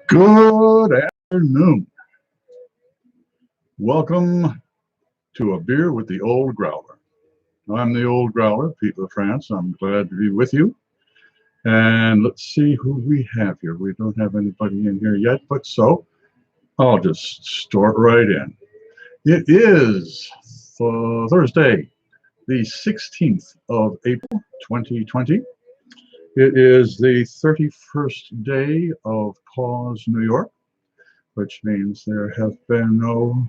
Good afternoon. Welcome to A Beer with the Old Growler. I'm the Old Growler, Peet France. I'm glad to be with you. And let's see who we have here. We don't have anybody in here yet, but so I'll just start right in. It is Thursday, the 16th of April, 2020. It is the 31st day of Pause, New York, which means there have been no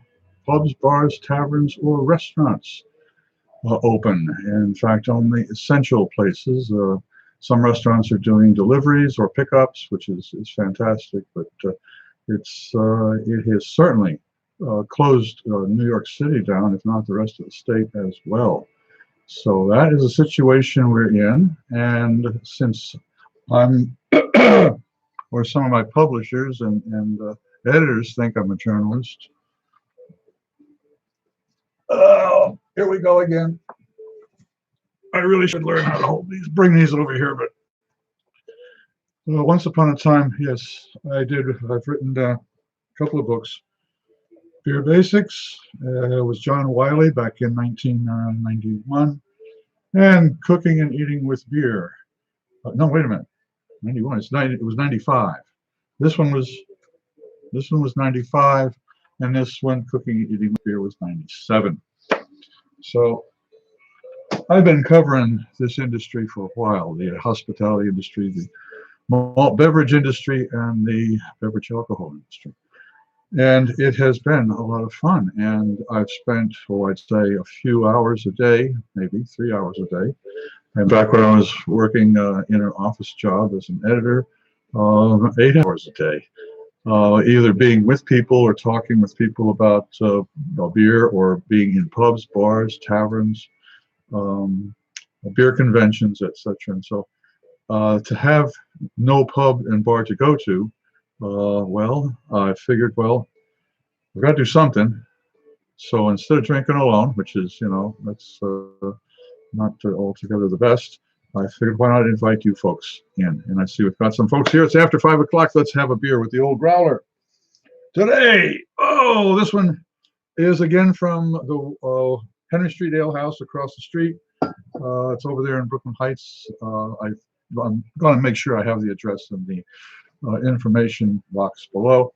pubs, bars, taverns, or restaurants open. In fact, only essential places. Some restaurants are doing deliveries or pickups, which is fantastic, but it has certainly closed New York City down, if not the rest of the state as well. So that is a situation we're in, and since I'm, or some of my publishers and editors think I'm a journalist. Oh, here we go again. I really should learn how to hold these, bring these over here, but once upon a time, yes, I've written a couple of books. Beer Basics was John Wiley back in 1991, and Cooking and Eating with Beer. No, wait a minute, 91. It was 95. This one was 95, and this one, Cooking and Eating with Beer, was 97. So I've been covering this industry for a while: the hospitality industry, the malt beverage industry, and the beverage alcohol industry. And it has been a lot of fun. And I've spent, I'd say a few hours a day, maybe 3 hours a day. And back when I was working in an office job as an editor, 8 hours a day, either being with people or talking with people about beer, or being in pubs, bars, taverns, beer conventions, etc. And so to have no pub and bar to go to, well, I figured, well, we've got to do something. So instead of drinking alone, which is, that's not altogether the best, I figured, why not invite you folks in? And I see we've got some folks here. It's after 5 o'clock. Let's have a beer with the Old Growler. Today, this one is again from the Henry Street Ale House across the street. It's over there in Brooklyn Heights. I'm going to make sure I have the address in the information box below.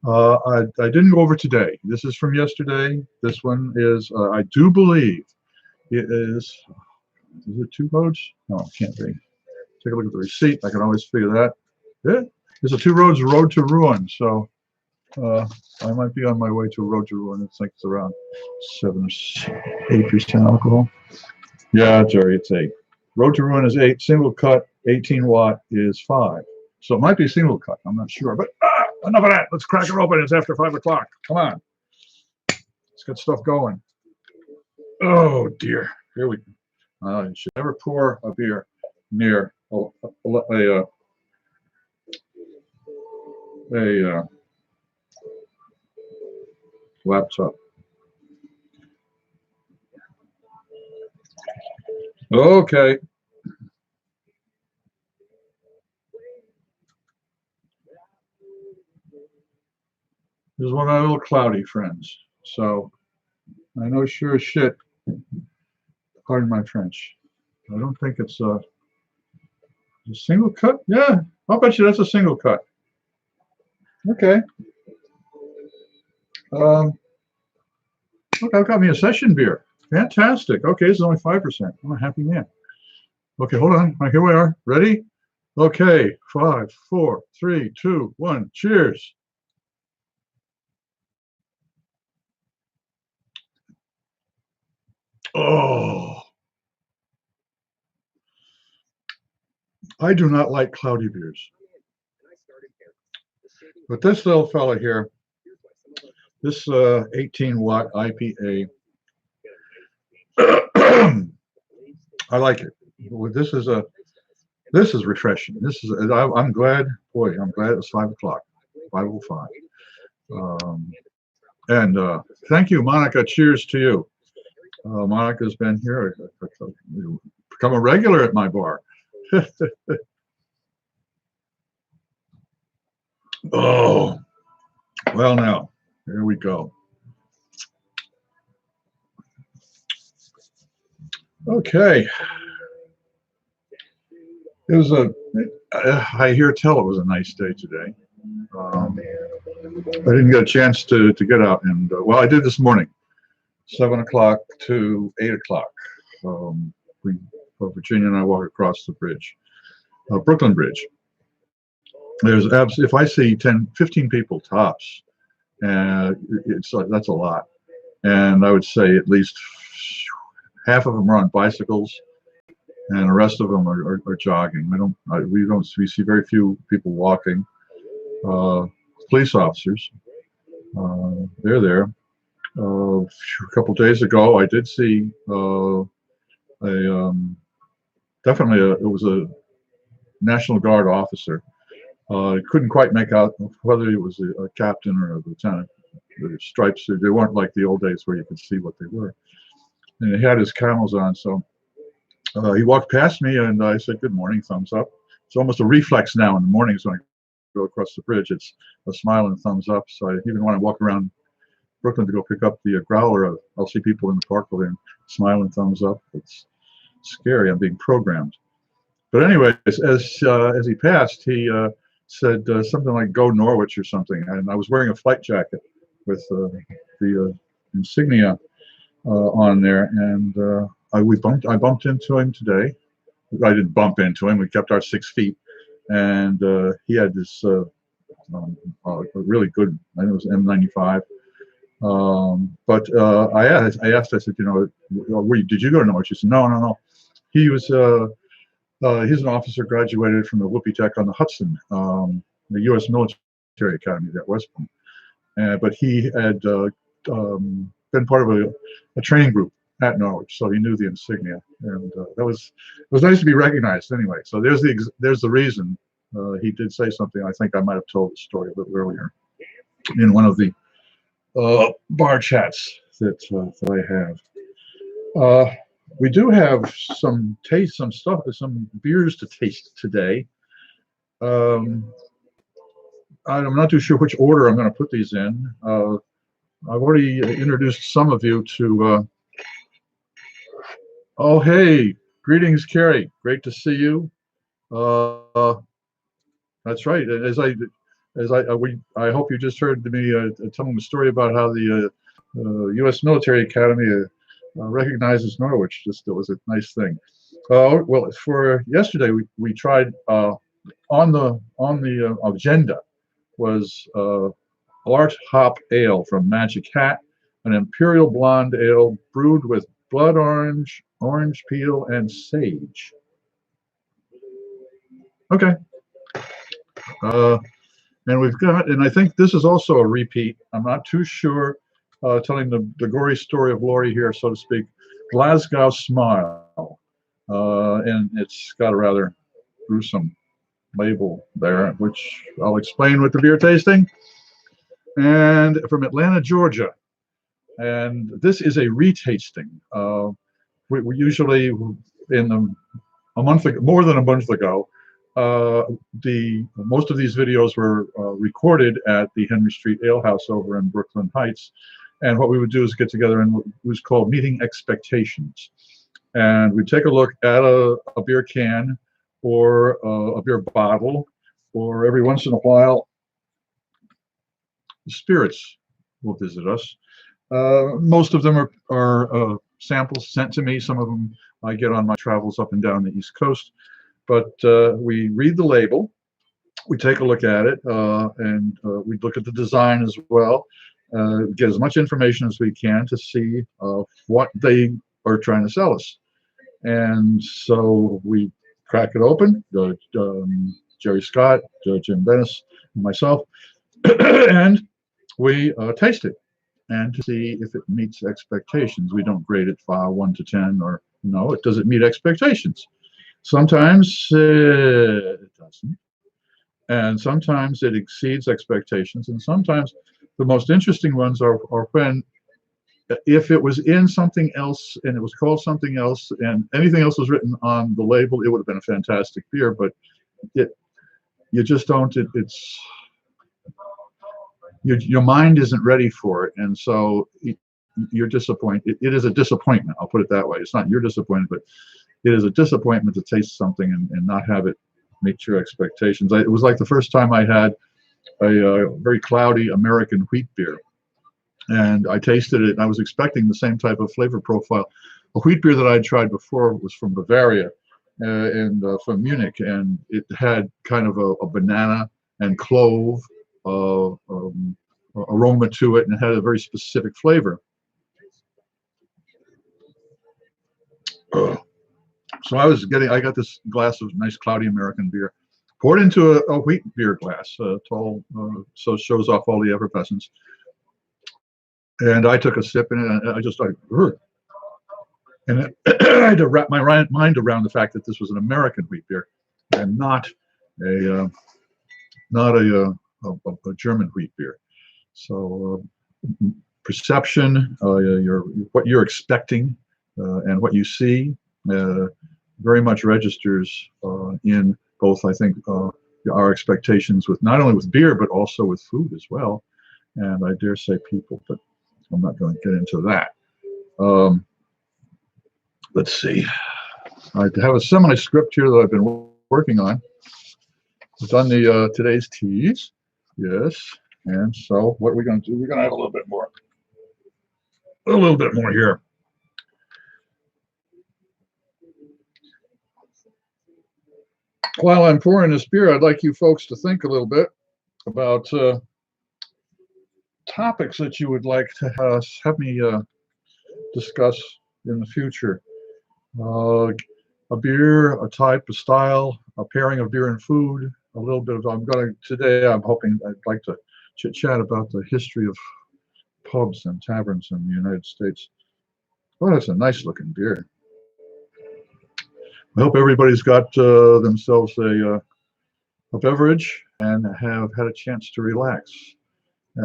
I didn't go over today. This is from yesterday. This one is, I do believe it is it 2 roads? No, it can't be. Take a look at the receipt. I can always figure that. Yeah, there's a 2 roads road to ruin. So I might be on my way to a road to ruin. It's like it's around 7 or 8% alcohol. Yeah, Jerry, it's 8. Road to ruin is 8. Single cut 18 watt is 5. So it might be single cut. I'm not sure. But enough of that. Let's crack it open. It's after 5 o'clock. Come on. Let's get stuff going. Oh, dear. Here we go. You should never pour a beer near a laptop. Okay. This is one of my little cloudy friends. So I know sure as shit, pardon my French, I don't think it's a single cut. Yeah, I'll bet you that's a single cut. Okay. Okay, I've got me a session beer. Fantastic. Okay, this is only 5%. I'm a happy man. Okay, hold on. Here we are. Ready? Okay, 5, 4, 3, 2, 1. Cheers. Oh, I do not like cloudy beers. But this little fella here, this 18 watt IPA, I like it. This is refreshing. I'm glad, boy, I'm glad it was 5 o'clock, 5:05. And thank you, Monica. Cheers to you. Monica's been here, become a regular at my bar. Oh, well now, here we go. Okay. It was I hear tell it was a nice day today. I didn't get a chance to get out and, well, I did this morning, 7 o'clock to 8 o'clock. Virginia and I walk across the bridge, Brooklyn Bridge. There's if I see 10, 15 people tops, that's a lot. And I would say at least half of them are on bicycles, and the rest of them are jogging. We see very few people walking. Police officers, they're there. A couple days ago, I did see it was a National Guard officer. I couldn't quite make out whether he was a captain or a lieutenant. The stripes, they weren't like the old days where you could see what they were. And he had his camels on, so he walked past me, and I said, "Good morning," thumbs up. It's almost a reflex now in the mornings when I go across the bridge. It's a smile and a thumbs up. So even when I walk around Brooklyn to go pick up the growler, I'll see people in the park and smile and thumbs up. It's scary. I'm being programmed. But anyway, as he passed, he said something like "Go Norwich" or something, and I was wearing a flight jacket with the insignia on there, and I bumped into him today. I didn't bump into him. We kept our 6 feet, and he had this a really good, I think it was M95. But I asked, I said, did you go to Norwich? He said, no. He was he's an officer, graduated from the Whoopie Tech on the Hudson, the U.S. Military Academy at West Point. But he had been part of a training group at Norwich, so he knew the insignia, and it was nice to be recognized anyway. So there's the reason. He did say something. I think I might have told the story a little earlier in one of the bar chats that I have. We do have some beers to taste today. I'm not too sure which order I'm going to put these in. I've already introduced some of you to. Oh, hey, greetings, Carrie. Great to see you. That's right. I hope you just heard me telling the story about how the U.S. Military Academy recognizes Norwich. It was a nice thing. Well, for yesterday, we tried on the agenda was Art Hop Ale from Magic Hat, an Imperial Blonde Ale brewed with blood orange, orange peel, and sage. Okay. And I think this is also a repeat. I'm not too sure, telling the gory story of Laurie here, so to speak. Glasgow Smile. And it's got a rather gruesome label there, which I'll explain with the beer tasting. And from Atlanta, Georgia. And this is a retasting. We usually, more than a month ago, most of these videos were recorded at the Henry Street Ale House over in Brooklyn Heights. And what we would do is get together and what was called Meeting Expectations. And we'd take a look at a beer can or a beer bottle, or every once in a while, spirits will visit us. Most of them are samples sent to me. Some of them I get on my travels up and down the East Coast. But we read the label, we take a look at it, and we look at the design as well, get as much information as we can to see what they are trying to sell us. And so we crack it open, Jerry Scott, Jim Bennis, and myself, and we taste it and to see if it meets expectations. We don't grade it 1 to 10, or does it meet expectations? Sometimes it doesn't, and sometimes it exceeds expectations, and sometimes the most interesting ones are when, if it was in something else and it was called something else and anything else was written on the label, it would have been a fantastic beer, but you just don't. your mind isn't ready for it, and so you're disappointed. It is a disappointment. I'll put it that way. It's not you're disappointed, but it is a disappointment to taste something and not have it meet your expectations. It was like the first time I had a very cloudy American wheat beer, and I tasted it, and I was expecting the same type of flavor profile. A wheat beer that I had tried before was from Bavaria and from Munich, and it had kind of a banana and clove aroma to it, and it had a very specific flavor. So I got this glass of nice cloudy American beer, poured into a wheat beer glass, tall, so it shows off all the effervescence. And I took a sip in it, and I just like, ugh. And I had to wrap my mind around the fact that this was an American wheat beer and not a German wheat beer. So perception, what you're expecting, and what you see very much registers in both, I think, our expectations with not only with beer but also with food as well, and I dare say people. But I'm not going to get into that. Let's see. I have a semi-script here that I've been working on. I've done the today's teas, yes. And so what are we going to do? We're going to have a little bit more here. While I'm pouring this beer, I'd like you folks to think a little bit about topics that you would like to have me discuss in the future. A beer, a type, a style, a pairing of beer and food, a little bit of, today I'm hoping I'd like to chit-chat about the history of pubs and taverns in the United States. Well, that's a nice looking beer. I hope everybody's got themselves a beverage and have had a chance to relax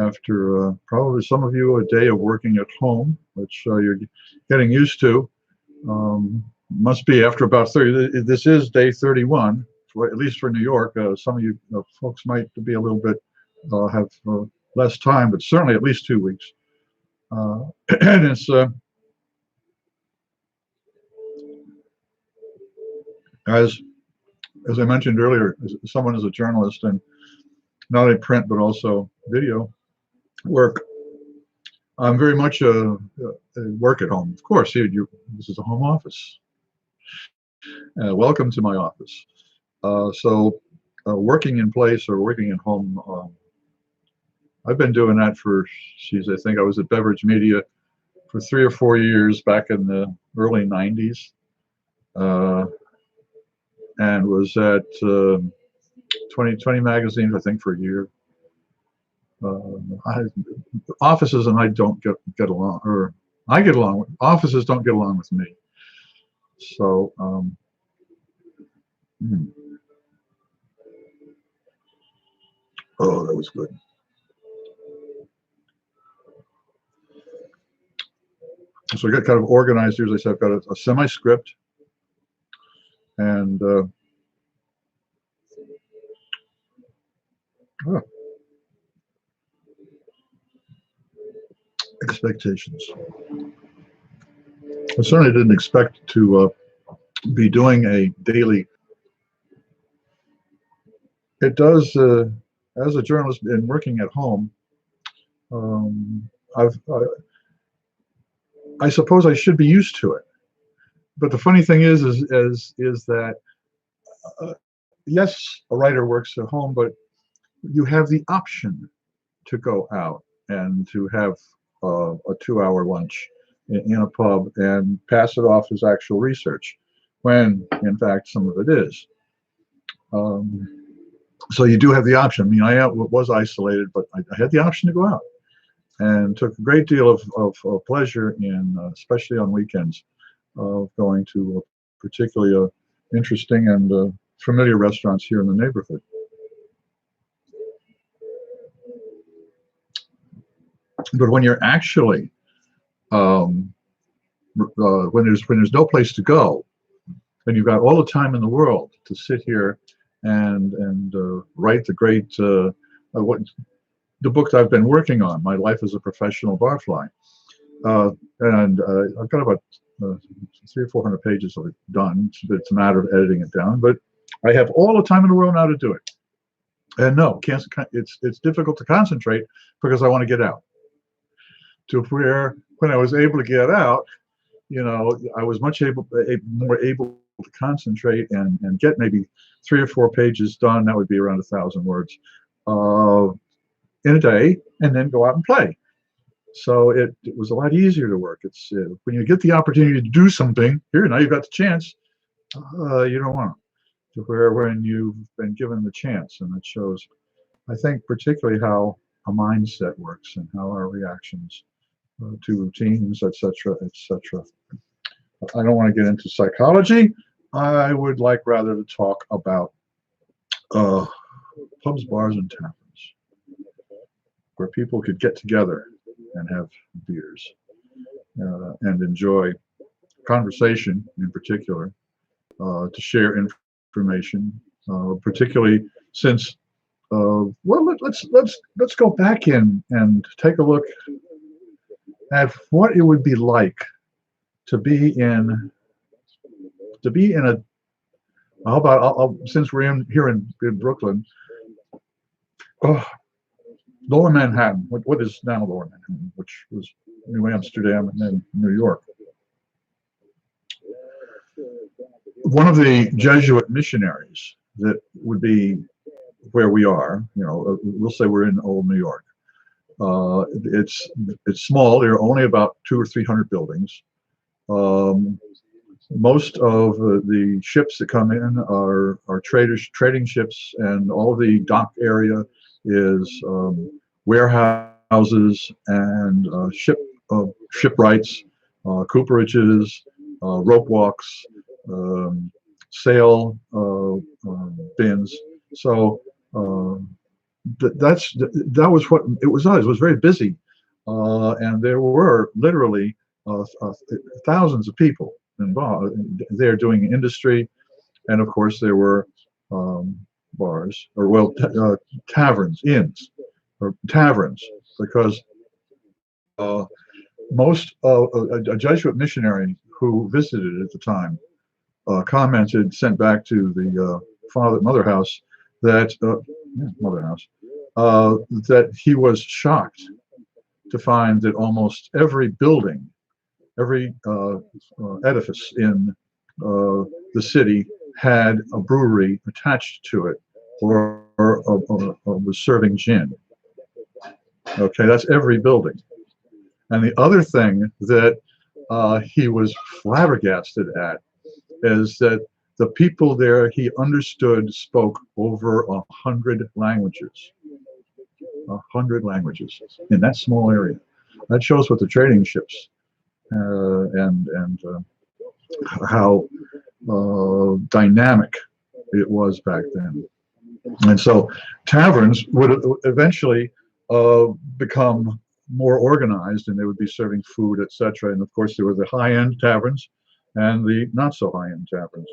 after probably some of you a day of working at home, which you're getting used to. Must be after about 30. This is day 31, at least for New York. Some of you folks might be a little bit have less time, but certainly at least 2 weeks. And it's as I mentioned earlier, someone is a journalist and not only print but also video work. I'm very much a work at home. Of course, this is a home office. Welcome to my office. So working in place or working at home, I've been doing that for, I think I was at Beverage Media for 3 or 4 years back in the early 90s. And was at 2020 magazine, I think, for a year. Offices and I don't get along, or I get along. Offices don't get along with me. So oh, that was good. So I got kind of organized here. As I said, I've got a semi-script, and expectations. I certainly didn't expect to be doing a daily. It does, as a journalist and working at home, I suppose I should be used to it. But the funny thing is that yes, a writer works at home, but you have the option to go out and to have a 2-hour lunch in a pub and pass it off as actual research, when in fact some of it is. So you do have the option. I mean, I was isolated, but I had the option to go out, and took a great deal of pleasure in, especially on weekends, of going to particularly interesting and familiar restaurants here in the neighborhood. But when you're actually when there's no place to go, and you've got all the time in the world to sit here and write the great the book that I've been working on, My Life as a Professional Barfly. And I've got about 300 or 400 pages of it done. It's a matter of editing it down, but I have all the time in the world now to do it. And no, it's difficult to concentrate because I want to get out. To where when I was able to get out, you know, I was more able to concentrate and get maybe 3 or 4 pages done. That would be around 1,000 words in a day, and then go out and play. So it was a lot easier to work. It's when you get the opportunity to do something, here now you've got the chance, you don't want to where when you've been given the chance, and it shows, I think, particularly how a mindset works and how our reactions to routines, etc., etc. I don't want to get into psychology. I would like rather to talk about pubs, bars, and taverns, where people could get together and have beers and enjoy conversation in particular, to share information, particularly since well, let's go back in and take a look at what it would be like to be in a, how about since we're here in Brooklyn, Lower Manhattan, what is now Lower Manhattan, which was New Amsterdam and then New York. One of the Jesuit missionaries that would be where we are, you know, we'll say we're in old New York. It's small. There are only about 200 or 300 buildings. Most of the ships that come in are trading ships, and all of the dock area is warehouses and shipwrights, cooperages, rope walks, sail bins. So that was what it was. It was very busy, and there were literally thousands of people involved there doing industry, and of course there were bars, or well, taverns, inns, or taverns, because most a Jesuit missionary who visited at the time sent back to the mother house that that he was shocked to find that almost every building, every edifice in the city had a brewery attached to it, or was serving gin. Okay, that's every building. And the other thing that he was flabbergasted at is that the people there, he understood, spoke over 100 languages. 100 languages in that small area. That shows what the trading ships and how dynamic it was back then. And so taverns would eventually become more organized, and they would be serving food, etc. And of course, there were the high-end taverns and the not so high-end taverns.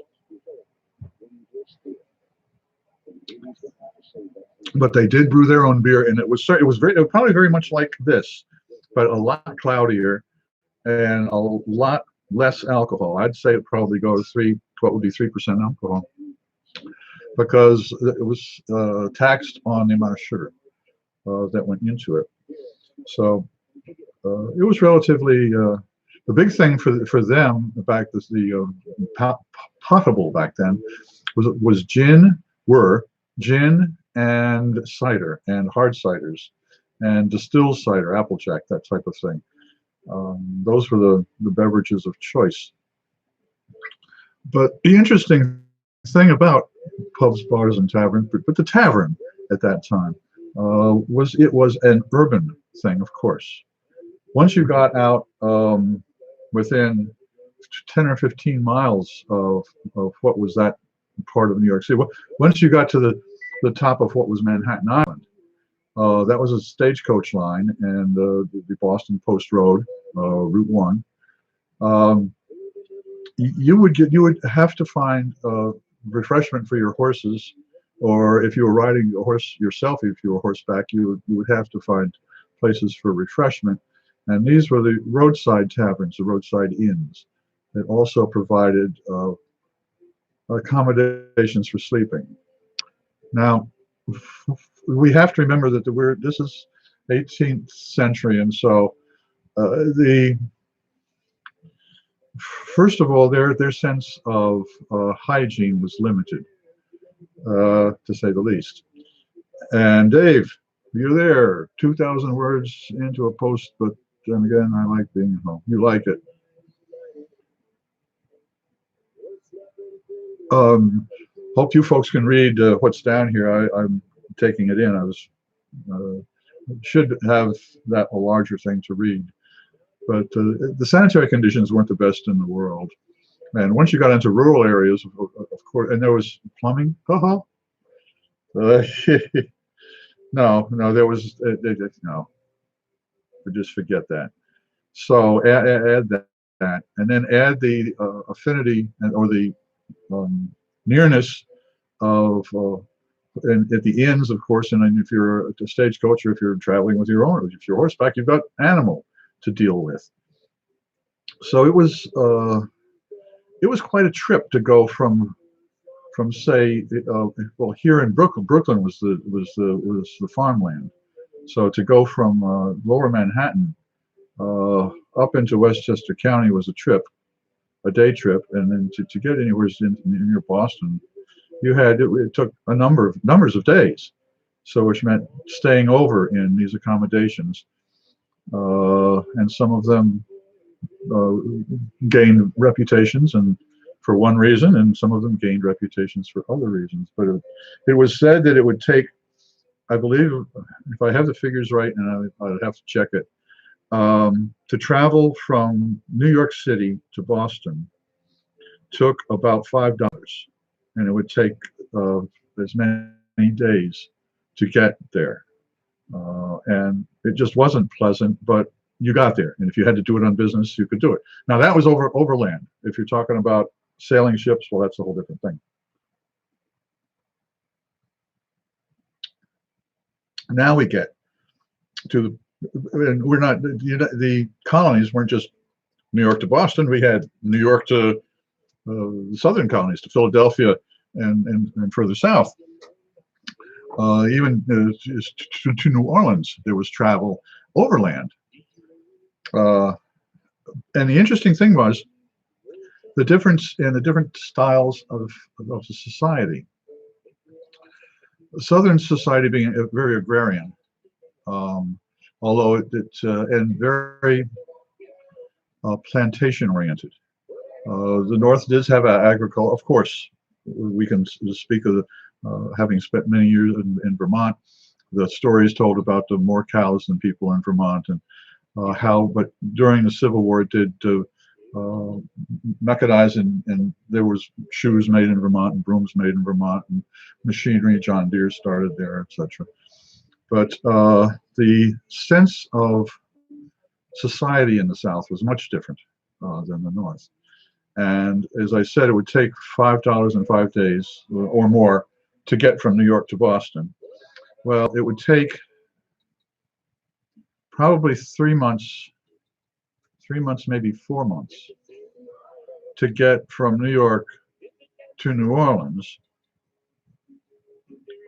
But they did brew their own beer, and it was probably very much like this, but a lot cloudier and a lot less alcohol. I'd say it probably goes what would be 3% alcohol, because it was taxed on the amount of sugar that went into it. So it was relatively the big thing for them back, the potable back then was gin and cider and hard ciders and distilled cider, applejack, that type of thing. Those were the beverages of choice. But the interesting thing about pubs, bars, and taverns, but the tavern at that time was an urban thing, of course. Once you got out within 10 or 15 miles of what was that part of New York City, once you got to the top of what was Manhattan Island, that was a stagecoach line, and the Boston Post Road, Route 1. You would have to find refreshment for your horses or if you were riding a horse yourself, if you were horseback, you would have to find places for refreshment. And these were the roadside taverns, the roadside inns, that also provided accommodations for sleeping. Now, we have to remember that this is 18th century, and so the first of all, their sense of hygiene was limited, to say the least. And Dave, you're there, 2,000 words into a post, but then again, I like being at home. You like it. Hope you folks can read what's down here. I'm taking it in. I was should have that a larger thing to read, but the sanitary conditions weren't the best in the world. And once you got into rural areas, of course, and there was plumbing. Haha. No, there was no. Just forget that. So add that, and then add the affinity or the nearness of and at the inns, of course, and if you're a stagecoach or if you're traveling with your own, if you're horseback, you've got animal to deal with. So it was quite a trip to go from say, well, here in Brooklyn was the farmland. So to go from Lower Manhattan up into Westchester County was a day trip, and then to get anywhere near Boston, it took numbers of days. So which meant staying over in these accommodations, and some of them gained reputations and for one reason, and some of them gained reputations for other reasons. But it was said that it would take, I believe, if I have the figures right, and I'd have to check it, to travel from New York City to Boston took about $5, and it would take as many days to get there. And it just wasn't pleasant, but you got there. And if you had to do it on business, you could do it. Now, that was overland. If you're talking about sailing ships, well, that's a whole different thing. Now we get to and we're not, the colonies weren't just New York to Boston. We had New York to the southern colonies, to Philadelphia and further south. Even to New Orleans, there was travel overland. And the interesting thing was the difference in the different styles of the society. Southern society being very agrarian, although and very plantation oriented. The North does have agriculture. Of course, we can speak of having spent many years in Vermont. The stories told about the more cows than people in Vermont, and but during the Civil War it did mechanize, and there was shoes made in Vermont and brooms made in Vermont and machinery. John Deere started there, etc. But the sense of society in the South was much different than the North. And as I said, it would take $5 in 5 days or more to get from New York to Boston. Well, it would take probably 3 months, maybe 4 months, to get from New York to New Orleans,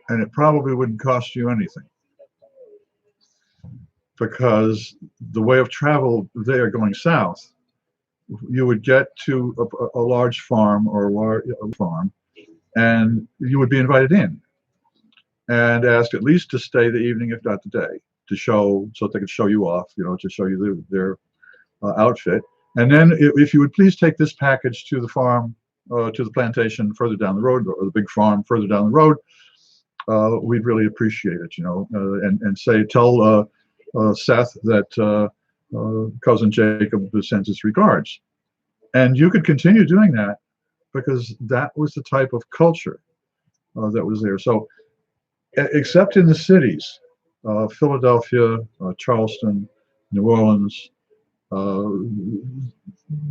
and it probably wouldn't cost you anything, because the way of travel there going south, you would get to a large farm or a farm, and you would be invited in and asked at least to stay the evening, if not the day, to show, so that they could show you off, to show you their outfit. And then if you would please take this package to the farm, to the plantation further down the road, or the big farm further down the road, we'd really appreciate it, and tell Seth that cousin Jacob sends his regards. And you could continue doing that, because that was the type of culture that was there. So except in the cities, Philadelphia, Charleston, New Orleans,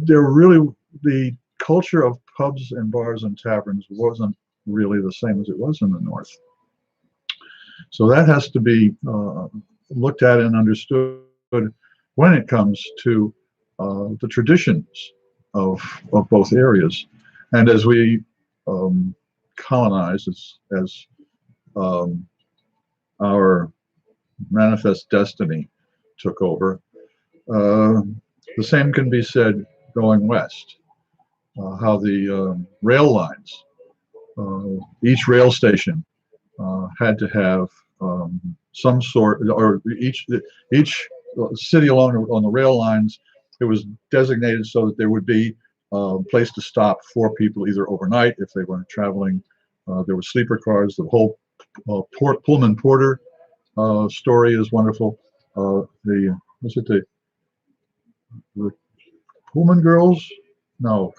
there really, the culture of pubs and bars and taverns wasn't really the same as it was in the north. So that has to be looked at and understood when it comes to the traditions of both areas. And as we colonize, as our manifest destiny took over, the same can be said going west. How the rail lines, each rail station had to have some sort, or each city on the rail lines, it was designated so that there would be a place to stop for people either overnight if they weren't traveling. There were sleeper cars. The whole Pullman Porter story is wonderful. Was it the Pullman girls? No,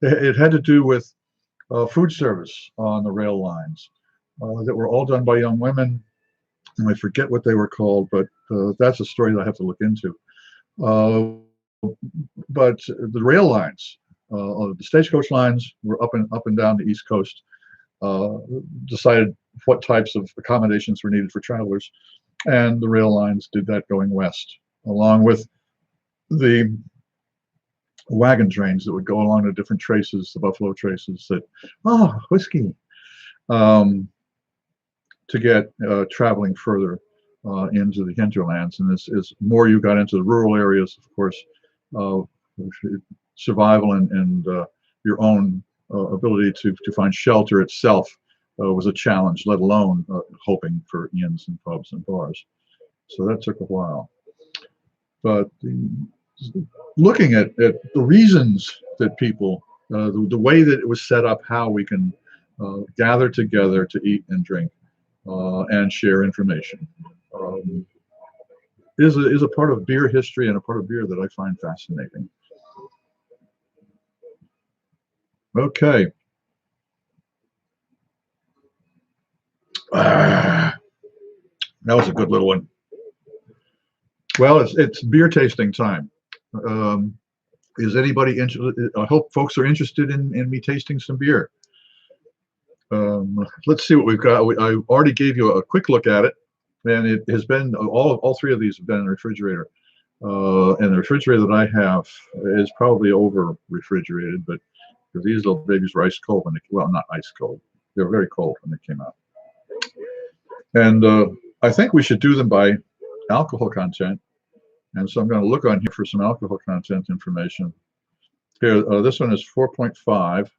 it had to do with food service on the rail lines that were all done by young women. And I forget what they were called, but that's a story that I have to look into. But the rail lines, the stagecoach lines were up and down the East Coast, decided what types of accommodations were needed for travelers. And the rail lines did that going west, along with the wagon trains that would go along the different traces, the buffalo traces that, whiskey, to get traveling further into the hinterlands. And as more you got into the rural areas, of course, survival and your own ability to find shelter itself was a challenge, let alone hoping for inns and pubs and bars. So that took a while. But looking at the reasons that people, the way that it was set up, how we can gather together to eat and drink and share information is a part of beer history and a part of beer that I find fascinating. Okay. That was a good little one. Well, it's beer tasting time. Is anybody interested? I hope folks are interested in me tasting some beer. Let's see what we've got. I already gave you a quick look at it, and it has been all three of these have been in the refrigerator. And the refrigerator that I have is probably over refrigerated, but because these little babies were ice cold when well, not ice cold, they were very cold when they came out. And I think we should do them by alcohol content. And so I'm going to look on here for some alcohol content information. Here, this one is 4.5.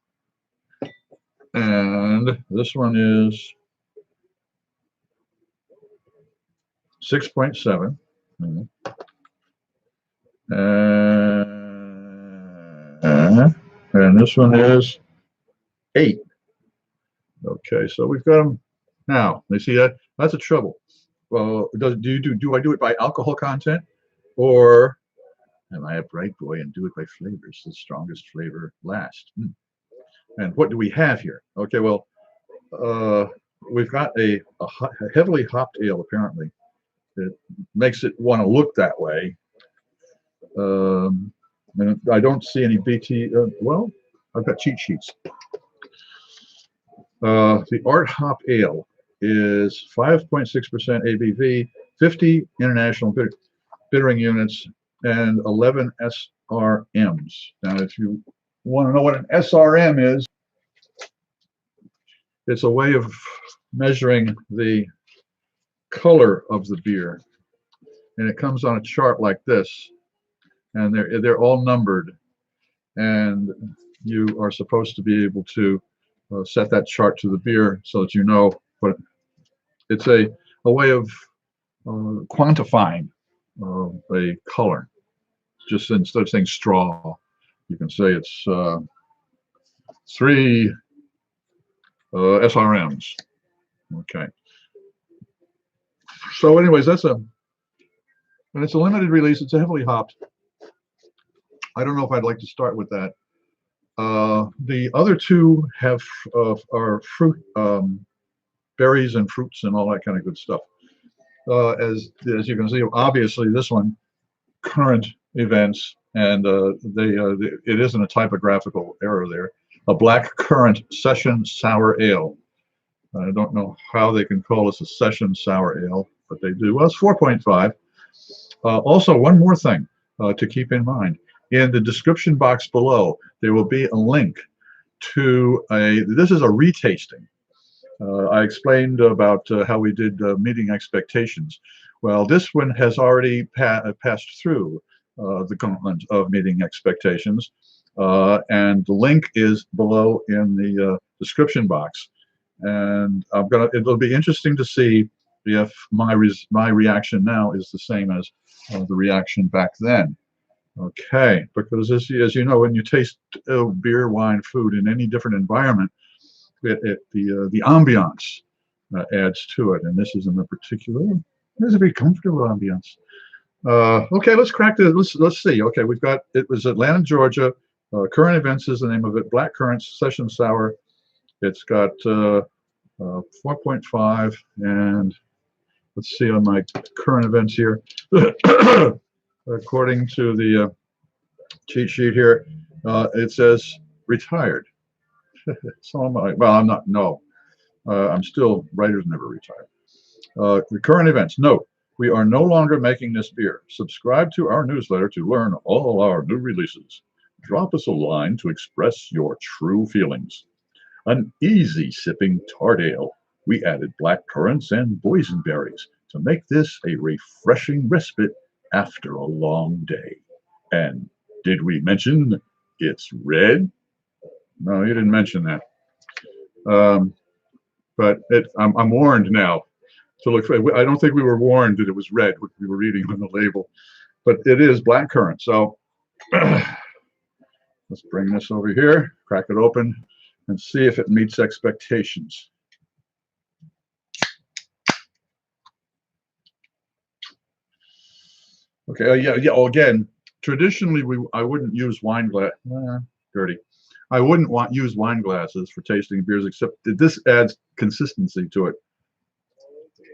And this one is 6.7. And this one is 8. Okay, so we've got them now. You see that? That's a trouble. Do I do it by alcohol content, or am I a bright boy and do it by flavors? The strongest flavor last. And what do we have here? Okay, well, we've got a heavily hopped ale, apparently. It makes it want to look that way. And I don't see any BT. Well, I've got cheat sheets. The Art Hop Ale is 5.6% ABV, 50 international bittering units, and 11 SRMs. Now, if you want to know what an SRM is, it's a way of measuring the color of the beer, and it comes on a chart like this, and they're all numbered, and you are supposed to be able to set that chart to the beer so that you know what it's a way of quantifying a color. Just instead of saying straw, you can say it's 3 SRMs. Okay. So anyways, and it's a limited release. It's a heavily hopped. I don't know if I'd like to start with that. The other two are fruit, berries and fruits and all that kind of good stuff. As you can see, obviously this one, Currant Events, and it isn't a typographical error there. a black currant session sour ale. I don't know how they can call this a session sour ale, but they do. Well, it's 4.5. Also, one more thing to keep in mind. In the description box below, there will be a link to this is a retasting. I explained about how we did meeting expectations. Well, this one has already passed through the gauntlet of meeting expectations, and the link is below in the description box. And it'll be interesting to see if my reaction now is the same as the reaction back then. Okay, because as you know, when you taste beer, wine, food in any different environment, the ambiance adds to it, and this is in the particular. There's a very comfortable ambiance. Okay, let's crack the. Let's see. Okay, we've got it was Atlanta, Georgia. Currant Events is the name of it. Black Currant Session Sour. It's got 4.5, and let's see on my Currant Events here. According to the cheat sheet here, it says retired. So am I. Well, I'm not. No, I'm still writers never retired. The Currant Events. Note: we are no longer making this beer. Subscribe to our newsletter to learn all our new releases. Drop us a line to express your true feelings. An easy sipping tart ale. We added black currants and boysenberries to make this a refreshing respite after a long day. And did we mention it's red? No, you didn't mention that. But I'm warned now to look for. I don't think we were warned that it was red, what we were reading on the label, but it is black currant. So let's bring this over here, crack it open, and see if it meets expectations. Okay, yeah. Oh, again, traditionally I wouldn't use wine glass. Dirty. I wouldn't use wine glasses for tasting beers, except that this adds consistency to it.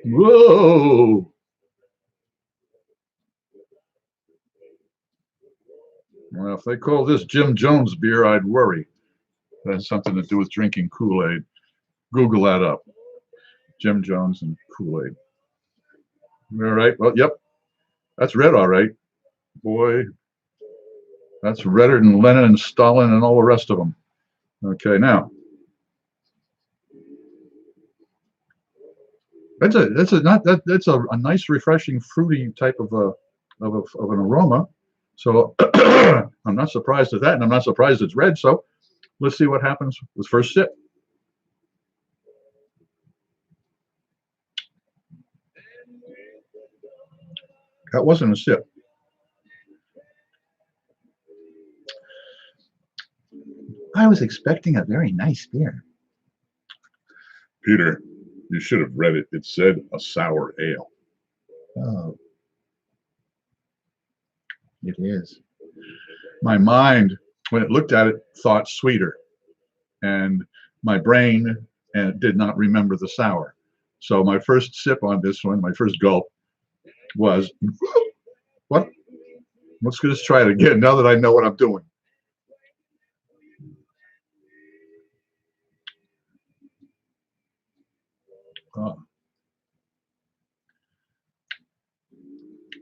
Whoa! Well, if they call this Jim Jones beer, I'd worry. That has something to do with drinking Kool-Aid. Google that up. Jim Jones and Kool-Aid. All right. Well, yep. That's red, all right. Boy, that's redder than Lenin and Stalin and all the rest of them. Okay, now that's a nice, refreshing, fruity type of an aroma. So I'm not surprised at that, and I'm not surprised it's red. So let's see what happens with first sip. That wasn't a sip. I was expecting a very nice beer. Peter, you should have read it. It said a sour ale. Oh. It is. My mind, when it looked at it, thought sweeter. And my brain did not remember the sour. So my first sip on this one, my first gulp, was, what? Let's just try it again now that I know what I'm doing.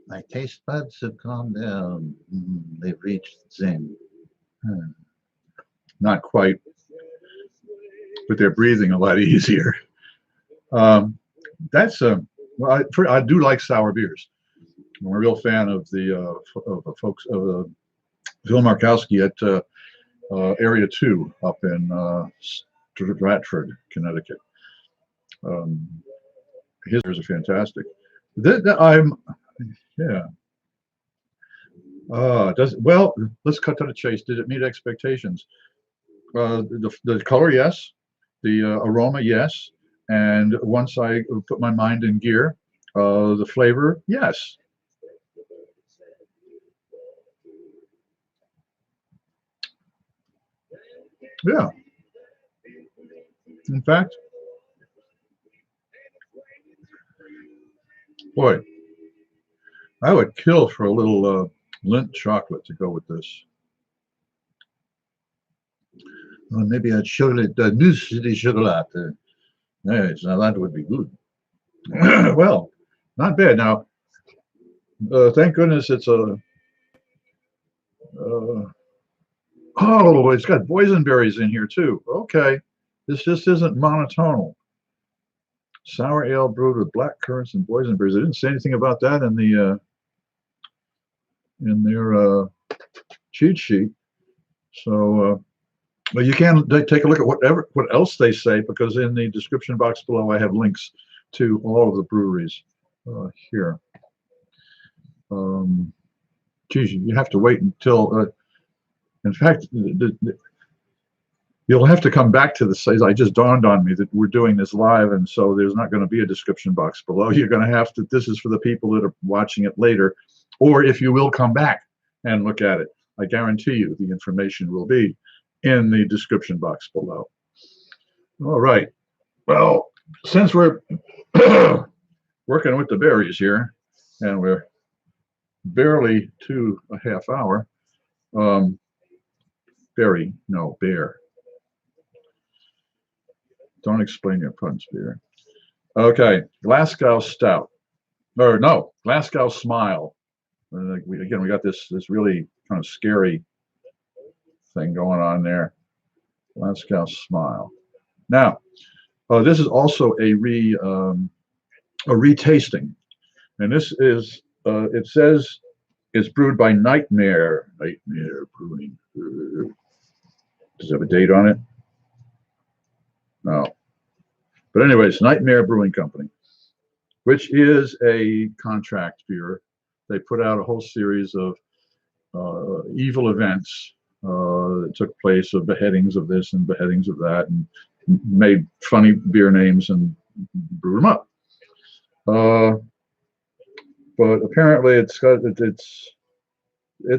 My taste buds have calmed down. They've reached Zen. Not quite, but they're breathing a lot easier. That's well, I do like sour beers. I'm a real fan of the folks of Phil Markowski at Area 2 up in Stratford, Connecticut. His beers are fantastic. Yeah. Well, let's cut to the chase. Did it meet expectations? The color, yes. The aroma, yes. And once I put my mind in gear, the flavor, yes. Yeah. In fact, boy, I would kill for a little Lindt chocolate to go with this. Or maybe a chocolate, mousse de chocolat. Yes, now that would be good. Well, not bad. Now, thank goodness it's a. Uh, oh, it's got boysenberries in here too. Okay, this just isn't monotonal. Sour ale brewed with black currants and boysenberries. They didn't say anything about that in their cheat sheet. So, but you can take a look at what else they say, because in the description box below I have links to all of the breweries here. Geez, you have to wait until. In fact, you'll have to come back to the site. I just dawned on me that we're doing this live, and so there's not going to be a description box below. You're going to have to. This is for the people that are watching it later, or if you will come back and look at it, I guarantee you the information will be in the description box below. All right. Well, since we're working with the berries here, and we're barely to a half hour, bear. Don't explain your puns, beer. Okay, Glasgow Stout. Or no, Glasgow Smile. We got this really kind of scary thing going on there. Glasgow Smile. Now, this is also a retasting, and this is it says it's brewed by Nightmare Brewing. Does it have a date on it? No. But anyways, Nightmare Brewing Company, which is a contract beer. They put out a whole series of evil events that took place, of beheadings of this and beheadings of that, and made funny beer names and brewed them up. But apparently it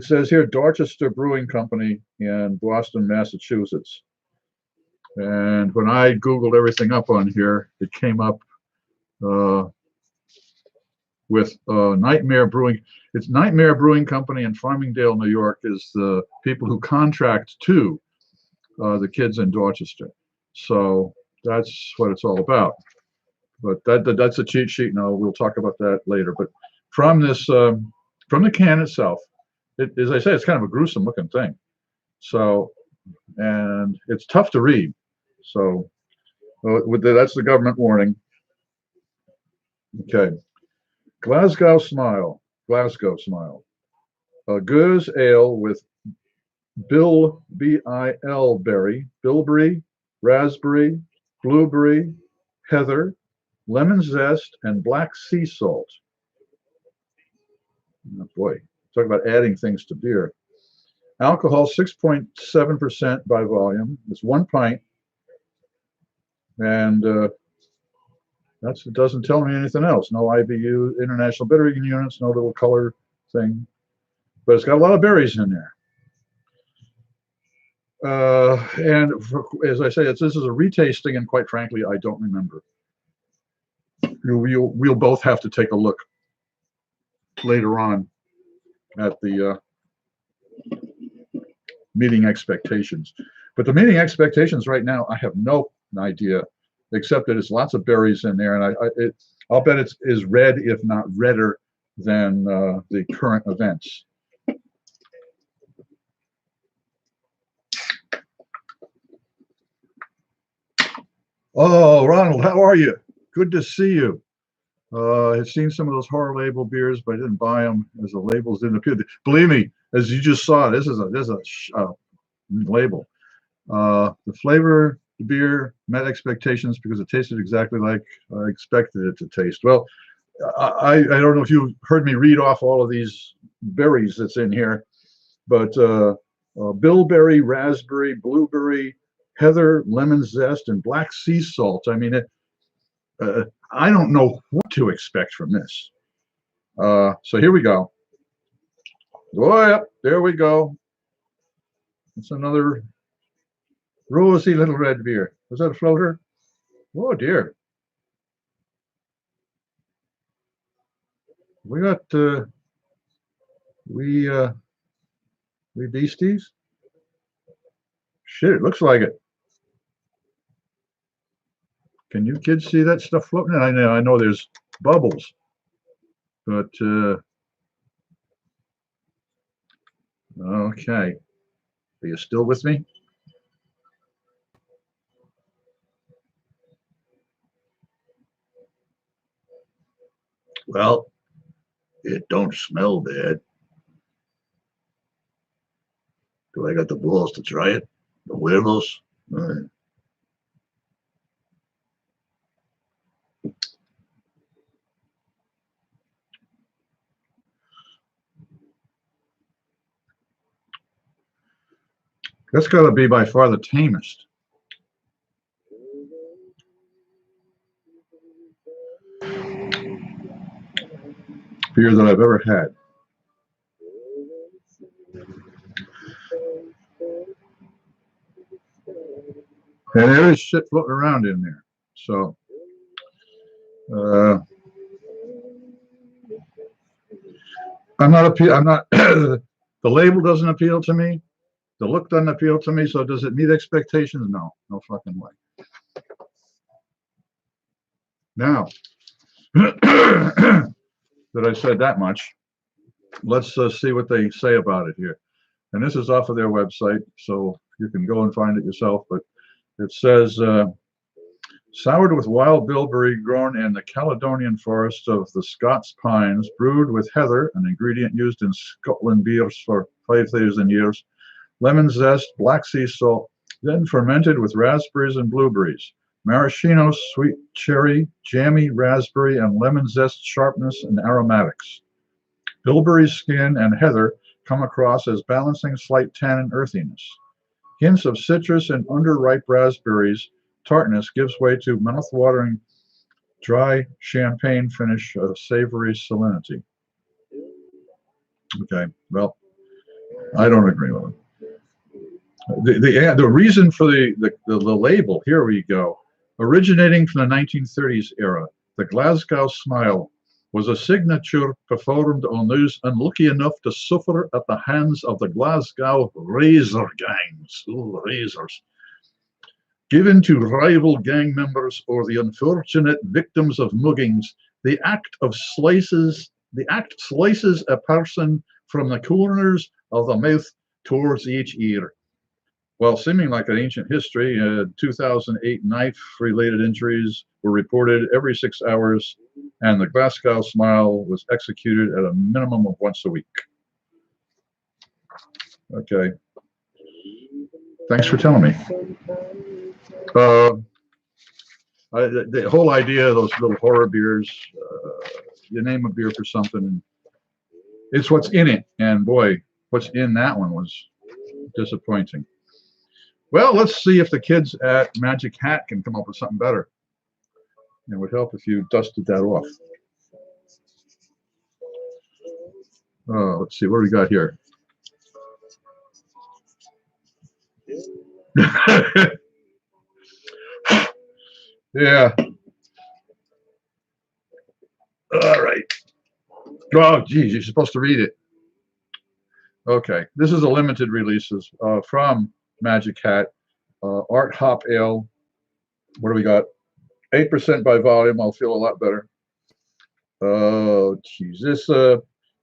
says here Dorchester Brewing Company in Boston, Massachusetts. And when I Googled everything up on here, it came up with Nightmare Brewing. It's Nightmare Brewing Company in Farmingdale, New York, is the people who contract to the kids in Dorchester. So that's what it's all about. But that's a cheat sheet. Now we'll talk about that later. But from this, from the can itself, as I say, it's kind of a gruesome looking thing. So, and it's tough to read. So that's the government warning. Okay. Glasgow Smile. A Gose Ale with B-I-L berry, bilberry, raspberry, blueberry, heather, lemon zest, and black sea salt. Oh boy, talk about adding things to beer. Alcohol 6.7% by volume. It's 1 pint. And it doesn't tell me anything else. No IBU, International Bittering Units, no little color thing. But it's got a lot of berries in there. And as I say, this is a retasting, and quite frankly, I don't remember. We'll both have to take a look later on at the meeting expectations. But the meeting expectations right now, I have no idea, except that it's lots of berries in there, and I'll bet it is red, if not redder, than the Currant Events. Oh, Ronald, how are you? Good to see you. I've seen some of those horror label beers, but I didn't buy them as the labels didn't appear. Believe me, as you just saw, this is a label. The flavor, the beer met expectations because it tasted exactly like I expected it to taste. Well, I don't know if you heard me read off all of these berries that's in here, but bilberry, raspberry, blueberry, heather, lemon zest, and black sea salt. I mean, I don't know what to expect from this. So here we go. Oh, yep, there we go. It's another rosy little red beer. Was that a floater? Oh dear. We got we beasties. Shit, it looks like it. Can you kids see that stuff floating? I know there's bubbles, but okay. Are you still with me? Well, it don't smell bad. Do I got the balls to try it? The huevos? That's got to be by far the tamest beer that I've ever had. And there is shit floating around in there. So, I'm not, the label doesn't appeal to me. The look doesn't appeal to me. So does it meet expectations? No, no fucking way. Now, that I said that much, let's see what they say about it here. And this is off of their website, so you can go and find it yourself. But it says, soured with wild bilberry grown in the Caledonian forests of the Scots pines, brewed with heather, an ingredient used in Scotland beers for 5,000 years, lemon zest, black sea salt, then fermented with raspberries and blueberries, maraschino, sweet cherry, jammy raspberry, and lemon zest sharpness and aromatics. Bilberry skin and heather come across as balancing slight tannin earthiness. Hints of citrus and underripe raspberries tartness gives way to mouth-watering dry champagne finish of savory salinity. Okay, well, I don't agree with it. The reason for the label, here we go. Originating from the 1930s era, the Glasgow Smile was a signature performed on those unlucky enough to suffer at the hands of the Glasgow razor gangs. Ooh, razors. Given to rival gang members or the unfortunate victims of muggings, the act slices a person from the corners of the mouth towards each ear. While seeming like an ancient history, 2008 knife-related injuries were reported every 6 hours, and the Glasgow Smile was executed at a minimum of once a week. Okay. Thanks for telling me. The whole idea of those little horror beers, you name a beer for something, and it's what's in it. And boy, what's in that one was disappointing. Well, let's see if the kids at Magic Hat can come up with something better. It would help if you dusted that off. Let's see, what do we got here? Yeah. All right. Oh, geez, you're supposed to read it. Okay, this is a limited releases from Magic Hat, Art Hop Ale. What do we got? 8% by volume. I'll feel a lot better. Oh, geez,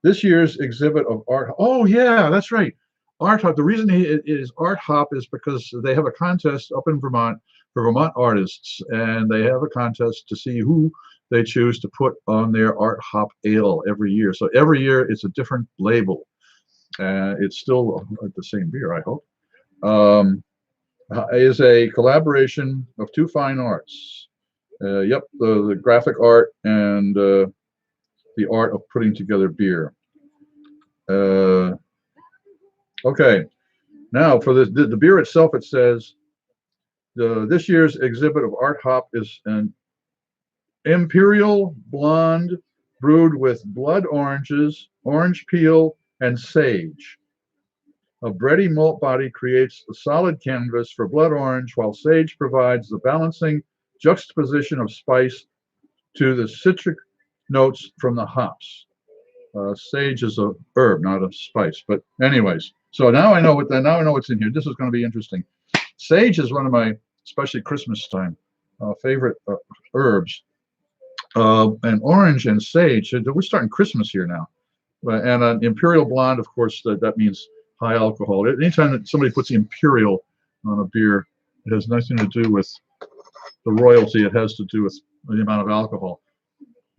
this year's exhibit of art. Oh, yeah, that's right. Art Hop. The reason it is Art Hop is because they have a contest up in Vermont for Vermont artists, and they have a contest to see who they choose to put on their Art Hop Ale every year. So every year it's a different label. It's still the same beer, I hope. Is a collaboration of two fine arts. Yep, the graphic art and the art of putting together beer. Okay, now for the beer itself, it says this year's exhibit of Art Hop is an Imperial Blonde brewed with blood oranges, orange peel, and sage. A bready malt body creates the solid canvas for blood orange, while sage provides the balancing juxtaposition of spice to the citric notes from the hops. Sage is a herb, not a spice. But anyways, so now I know what's in here. This is going to be interesting. Sage is one of my, especially Christmas time, favorite herbs. And orange and sage. We're starting Christmas here now. And an Imperial Blonde, of course, that means high alcohol. Anytime that somebody puts Imperial on a beer, it has nothing to do with the royalty. It has to do with the amount of alcohol.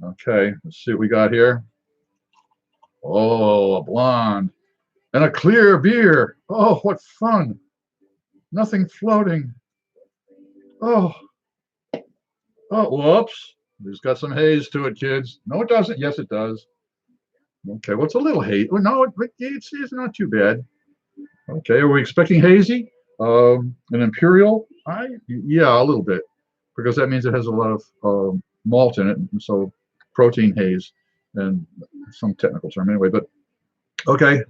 Okay, let's see what we got here. Oh, a blonde and a clear beer. Oh, what fun. Nothing floating. Oh, whoops. It's got some haze to it, kids. No, it doesn't. Yes, it does. Okay, well, it's a little hazy. Well, no, it's not too bad. Okay, are we expecting hazy? An Imperial? Yeah, a little bit, because that means it has a lot of malt in it, and so protein haze, and some technical term anyway, but okay.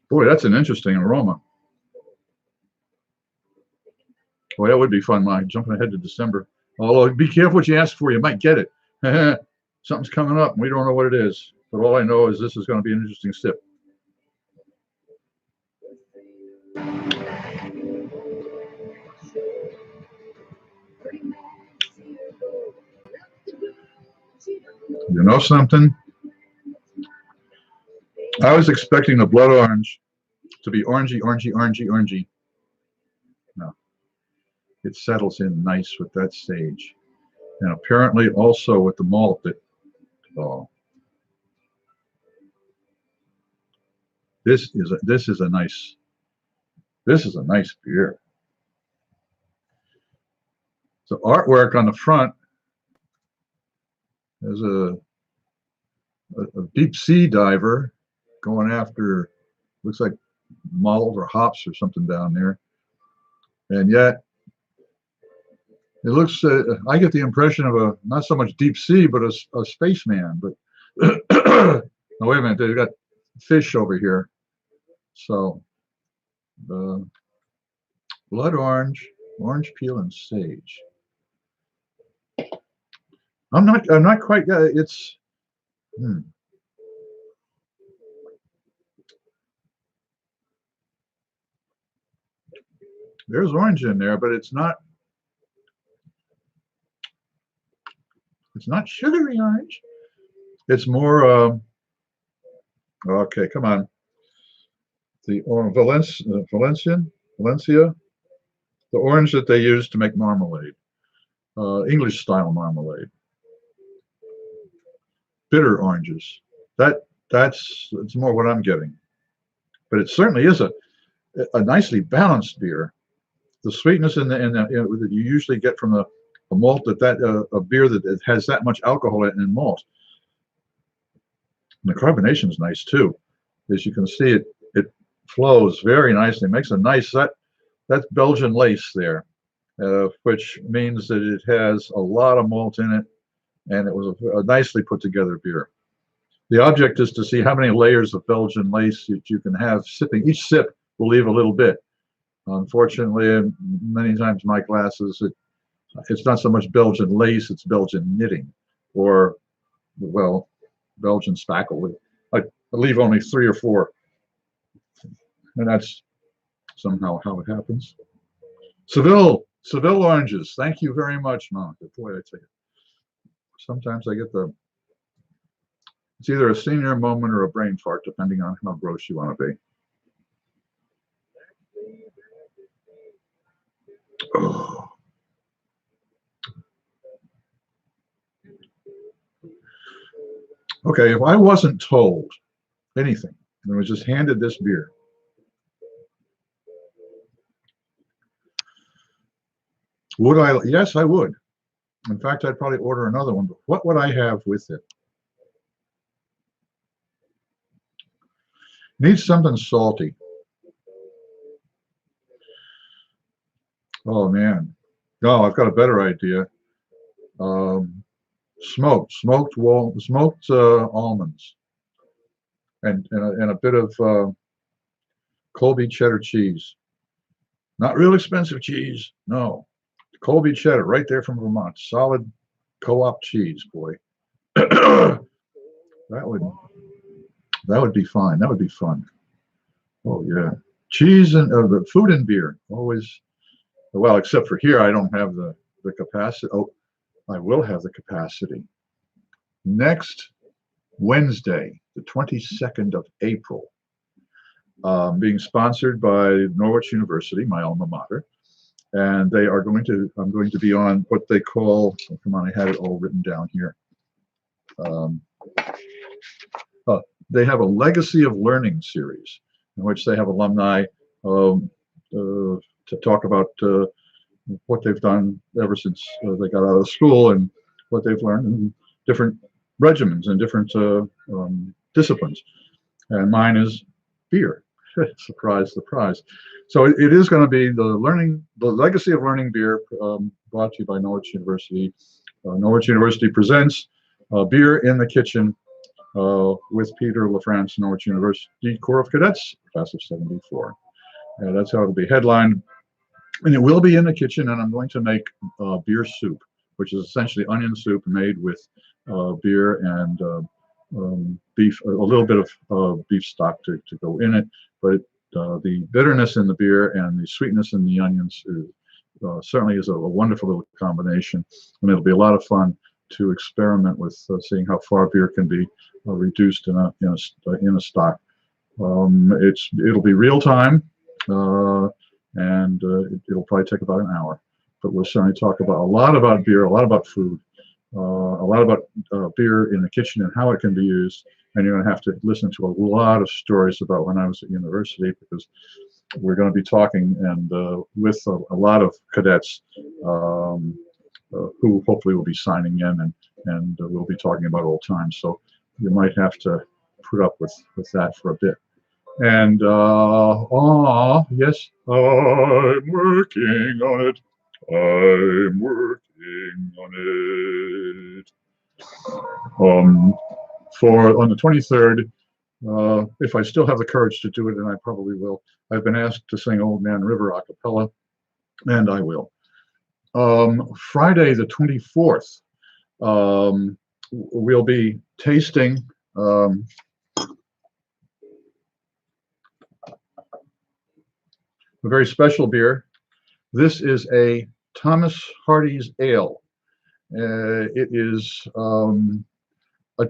Boy, that's an interesting aroma. Boy, that would be fun, Mike, jumping ahead to December. Although, be careful what you ask for, you might get it. Something's coming up, and we don't know what it is. But all I know is this is going to be an interesting sip. You know something? I was expecting the blood orange to be orangey, orangey, orangey, orangey. No. It settles in nice with that sage. And apparently also with the malt. This is a nice beer. The artwork on the front is a deep sea diver going after, looks like malt or hops or something down there. And yet it looks, I get the impression of not so much deep sea, but a spaceman. But oh, wait a minute, they've got fish over here. So blood orange, orange peel, and sage. I'm not quite. It's. There's orange in there, but it's not. It's not sugary orange. It's more. Okay, come on. The Valencia, the orange that they use to make marmalade, English style marmalade. Bitter oranges. It's more what I'm getting, but it certainly is a nicely balanced beer. The sweetness that you usually get from a malt a beer that has that much alcohol in malt. And the carbonation is nice too, as you can see. It flows very nicely. It makes a nice that's Belgian lace there, which means that it has a lot of malt in it. And it was a nicely put together beer. The object is to see how many layers of Belgian lace that you can have sipping. Each sip will leave a little bit. Unfortunately, many times my glasses, it's not so much Belgian lace, it's Belgian knitting, or, well, Belgian spackle. I leave only 3 or 4. And that's somehow how it happens. Seville oranges. Thank you very much, Monk. Boy, I tell you. Sometimes I get it's either a senior moment or a brain fart, depending on how gross you want to be. Oh. Okay, if I wasn't told anything, and was just handed this beer, would I? Yes, I would. In fact, I'd probably order another one, but what would I have with it? Needs something salty. Oh man. No, I've got a better idea. Smoked almonds, and a bit of Colby cheddar cheese. Not real expensive cheese, no. Colby cheddar, right there from Vermont. Solid co-op cheese, boy. That would. That would be fine. That would be fun. Oh yeah, cheese and the food and beer always. Well, except for here, I don't have the capacity. Oh, I will have the capacity next Wednesday, the 22nd of April. Being sponsored by Norwich University, my alma mater, and they are going to. I'm going to be on what they call. Oh, come on, I had it all written down here. Um, they have a Legacy of Learning series in which they have alumni to talk about what they've done ever since they got out of school and what they've learned in different regimens and different disciplines. And mine is beer. Surprise, surprise. So it is going to be the Legacy of Learning beer, brought to you by Norwich University. Norwich University presents Beer in the Kitchen with Peter LaFrance, Norwich University Corps of Cadets, class of '74. And that's how it'll be headlined. And it will be in the kitchen, and I'm going to make beer soup, which is essentially onion soup made with beer and beef, a little bit of beef stock to go in it. But the bitterness in the beer and the sweetness in the onions certainly is a wonderful little combination. And it'll be a lot of fun to experiment with seeing how far beer can be reduced in a stock. It'll be real time, and it'll probably take about an hour. But we'll certainly talk about a lot about beer, a lot about food, a lot about beer in the kitchen and how it can be used. And you're going to have to listen to a lot of stories about when I was at university, because we're going to be talking and with a lot of cadets who hopefully will be signing in, and we'll be talking about old times. So you might have to put up with that for a bit. And yes, I'm working on it. I'm working on it. On the 23rd, if I still have the courage to do it, and I probably will, I've been asked to sing Old Man River a cappella, and I will. Friday the 24th, we'll be tasting a very special beer. This is a Thomas Hardy's Ale. It is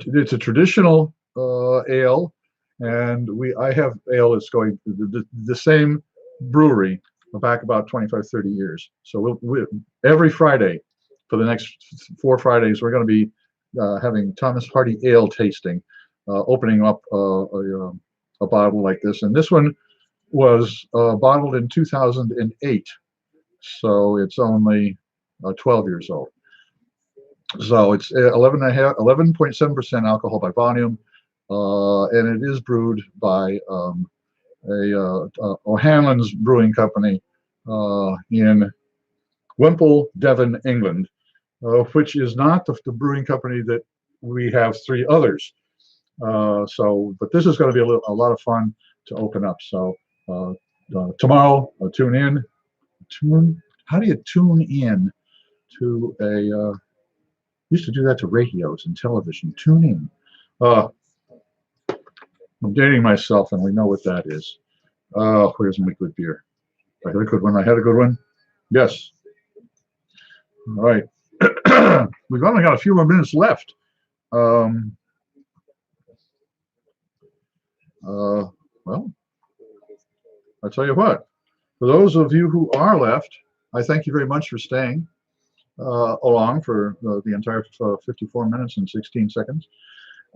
it's a traditional ale, and I have ale that's going the same brewery back about 25-30 years. So we'll every Friday for the next 4 Fridays we're going to be having Thomas Hardy Ale tasting, opening up a bottle like this, and this one was bottled in 2008, so it's only 12 years old. So it's 11.7% alcohol by volume, and it is brewed by O'Hanlon's Brewing Company in Wimple, Devon, England, which is not the brewing company that we have 3 others. But this is going to be a lot of fun to open up. So tomorrow, tune in. How do you tune in to a? Used to do that to radios and television. Tune in. I'm dating myself, and we know what that is. Where's my good beer? I had a good one. I had a good one. Yes. All right. We've only got a few more minutes left. Well, I'll tell you what. For those of you who are left, I thank you very much for staying along for the entire 54 minutes and 16 seconds.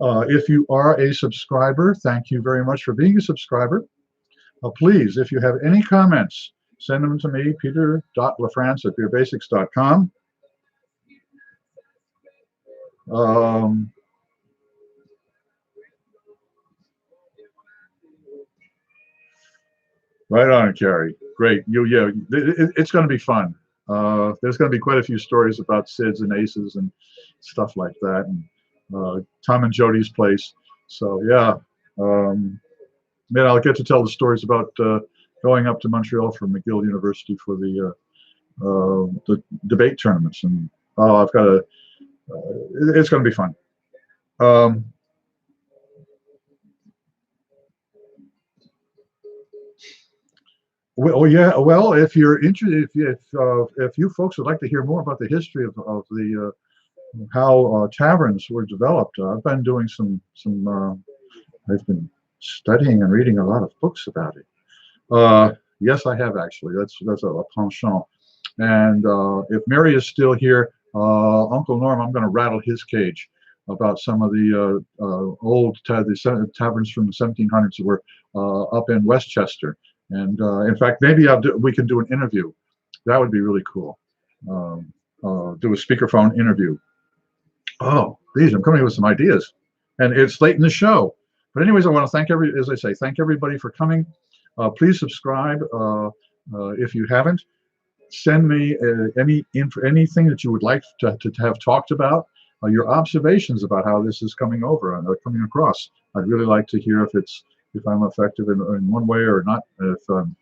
If you are a subscriber, thank you very much for being a subscriber. Please, if you have any comments, send them to me, peter.lafrance@beerbasics.com. Right on, Carrie. Great. It's going to be fun. There's going to be quite a few stories about SIDS and ACEs and stuff like that, and Tom and Jody's place. So yeah, then I'll get to tell the stories about going up to Montreal from McGill University for the debate tournaments, and I've got a. It's going to be fun. Well, yeah. Well, if you're interested, if you folks would like to hear more about the history of the how taverns were developed, I've been doing I've been studying and reading a lot of books about it. Yes, I have actually. That's a penchant. And if Mary is still here, Uncle Norm, I'm going to rattle his cage about some of the taverns from the 1700s that were up in Westchester. And in fact, maybe we can do an interview. That would be really cool. Do a speakerphone interview. Oh, geez, I'm coming up with some ideas, and it's late in the show. But anyways, I want to as I say, thank everybody for coming. Please subscribe if you haven't. Send me anything that you would like to have talked about. Your observations about how this is coming across. I'd really like to hear if I'm effective in one way or not. If I'm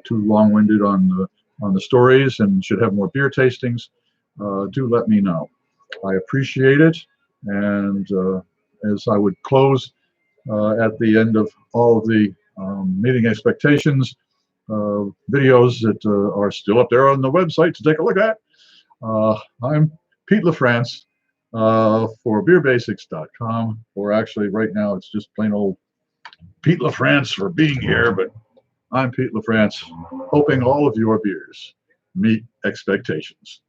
too long-winded on the stories and should have more beer tastings, do let me know. I appreciate it. And as I would close at the end of all of the meeting expectations videos that are still up there on the website to take a look at, I'm Pete LaFrance for beerbasics.com, or actually right now it's just plain old Pete LaFrance for being here, but I'm Pete LaFrance, hoping all of your beers meet expectations.